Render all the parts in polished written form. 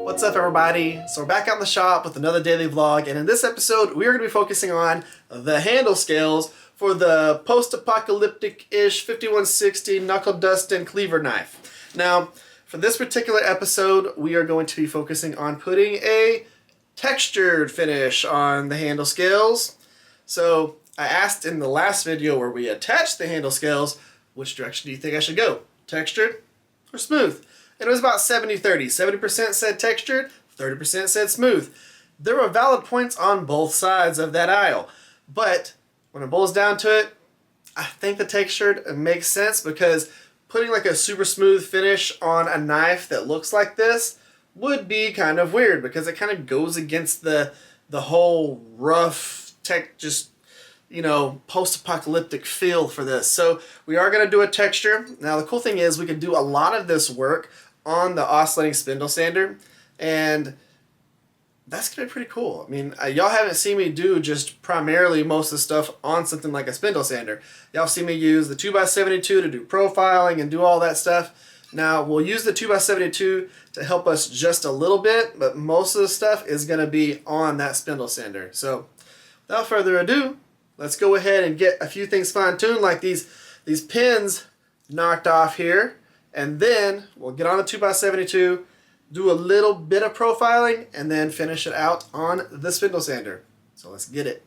What's up, everybody? So we're back out in the shop with another daily vlog, and in this episode we are going to be focusing on the handle scales for the post-apocalyptic-ish 5160 knuckle dust and cleaver knife. Now, for this particular episode, we are going to be focusing on putting a textured finish on the handle scales. So I asked in the last video where we attached the handle scales, which direction do you think I should go? Textured or smooth? And it was about 70-30. 70% said textured, 30% said smooth. There were valid points on both sides of that aisle. But when it boils down to it, I think the textured makes sense, because putting like a super smooth finish on a knife that looks like this would be kind of weird, because it kind of goes against the whole rough tech, just, you know, post-apocalyptic feel for this. So we are going to do a texture. Now the cool thing is we can do a lot of this work on the oscillating spindle sander, and that's going to be pretty cool. I mean, y'all haven't seen me do just primarily most of the stuff on something like a spindle sander. Y'all see me use the 2x72 to do profiling and do all that stuff. Now we'll use the 2x72 to help us just a little bit, but most of the stuff is going to be on that spindle sander. So without further ado, let's go ahead and get a few things fine-tuned, like these pins knocked off here, and then we'll get on the 2x72, do a little bit of profiling, and then finish it out on the spindle sander. So let's get it.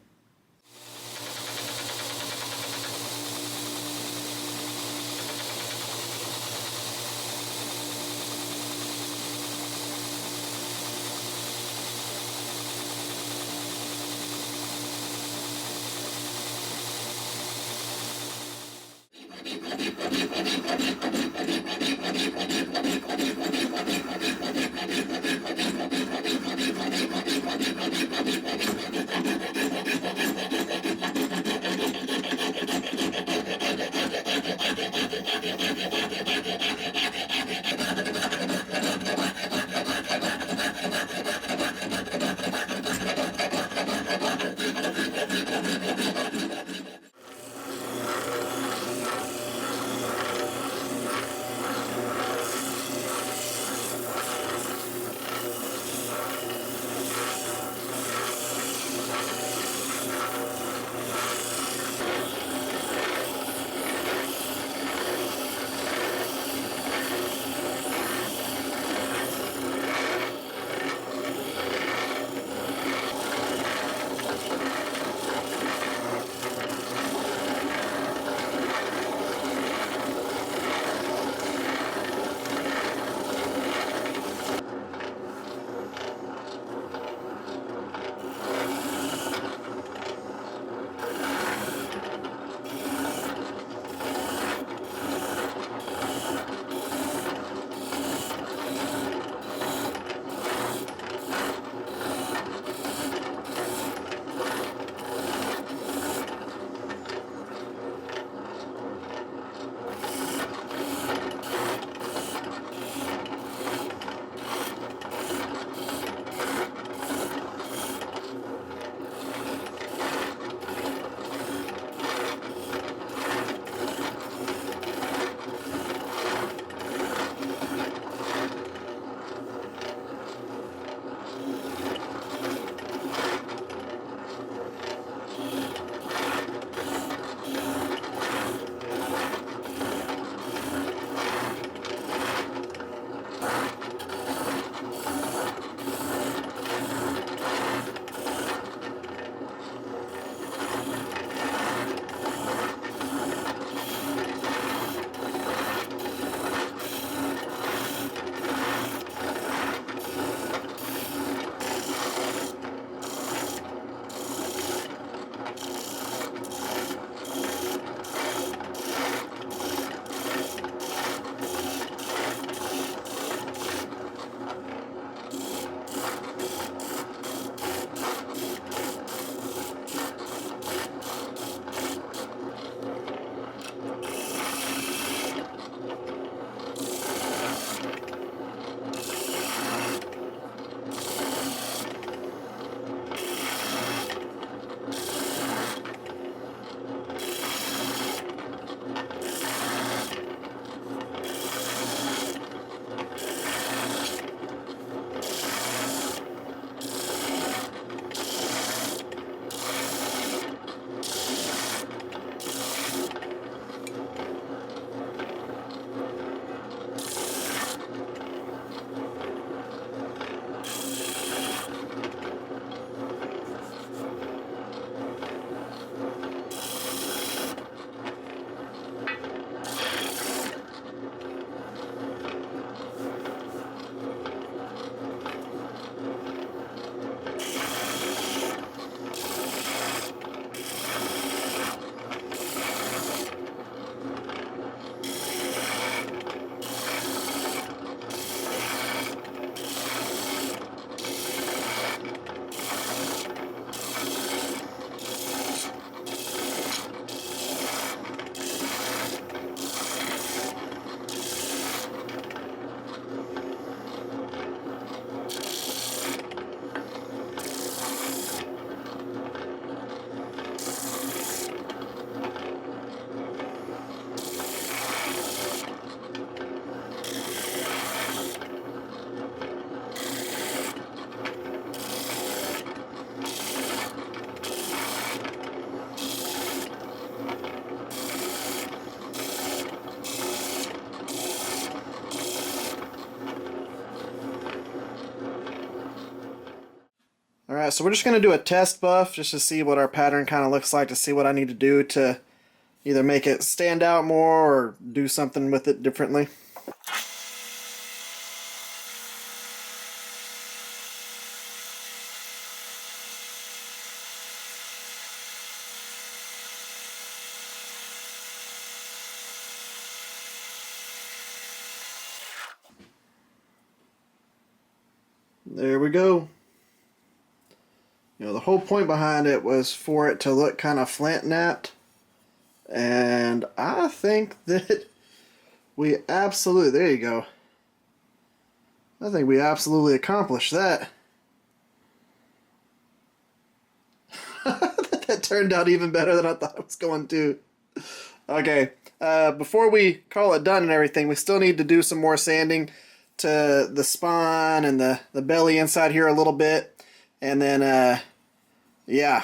Alright, so we're just going to do a test buff just to see what our pattern kind of looks like, to see what I need to do to either make it stand out more or do something with it differently. There we go. You know, the whole point behind it was for it to look kind of Flint Knapped. And I think that we absolutely, there you go. I think we absolutely accomplished that. That turned out even better than I thought it was going to. Okay, before we call it done and everything, we still need to do some more sanding to the spine and the belly inside here a little bit. And then, yeah,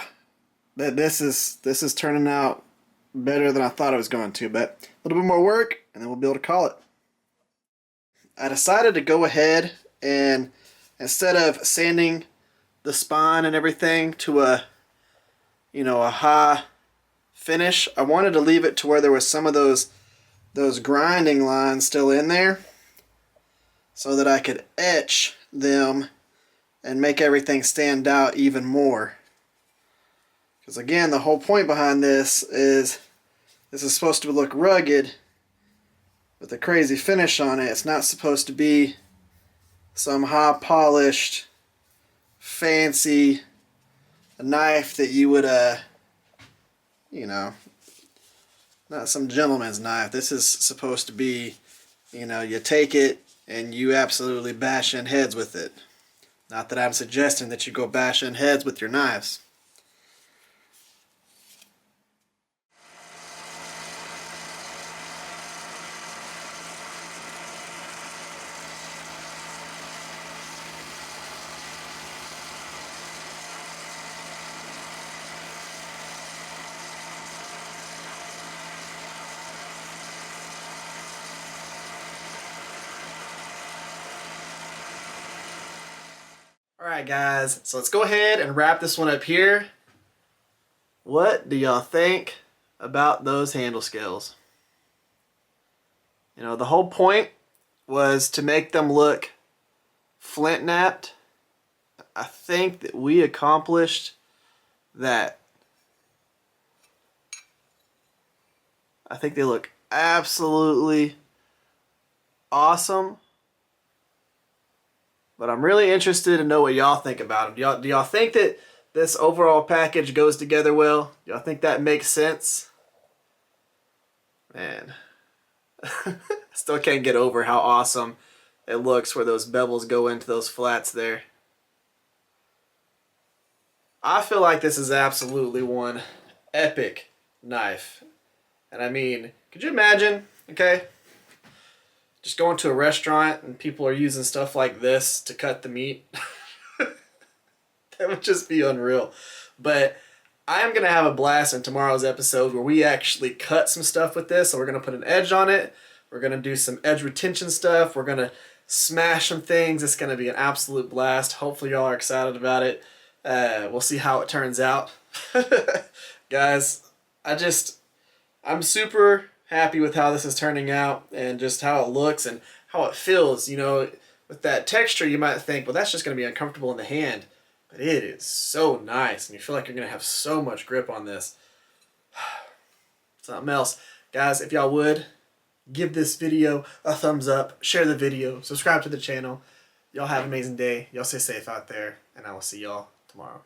this is turning out better than I thought it was going to, but a little bit more work, and then we'll be able to call it. I decided to go ahead and instead of sanding the spine and everything to a high finish, I wanted to leave it to where there was some of those grinding lines still in there, so that I could etch them and make everything stand out even more. Because again, the whole point behind this is supposed to look rugged with a crazy finish on it. It's not supposed to be some high polished, fancy knife that you would, not some gentleman's knife. This is supposed to be, you take it and you absolutely bash in heads with it. Not that I'm suggesting that you go bash in heads with your knives. Alright guys, so let's go ahead and wrap this one up here. What do y'all think about those handle scales? The whole point was to make them look Flint Knapped. I think that we accomplished that. I think they look absolutely awesome. But I'm really interested to know what y'all think about them. Do y'all think that this overall package goes together well? Y'all think that makes sense? Man. Still can't get over how awesome it looks where those bevels go into those flats there. I feel like this is absolutely one epic knife. And I mean, could you imagine, okay, just going to a restaurant and people are using stuff like this to cut the meat? That would just be unreal. But I am going to have a blast in tomorrow's episode where we actually cut some stuff with this. So we're going to put an edge on it. We're going to do some edge retention stuff. We're going to smash some things. It's going to be an absolute blast. Hopefully y'all are excited about it. We'll see how it turns out. Guys, I'm super happy with how this is turning out and just how it looks and how it feels. With that texture, you might think, well, that's just going to be uncomfortable in the hand. But it is so nice, and you feel like you're going to have so much grip on this. Something else. Guys, if y'all would, give this video a thumbs up, share the video, subscribe to the channel. Y'all have an amazing day. Y'all stay safe out there, and I will see y'all tomorrow.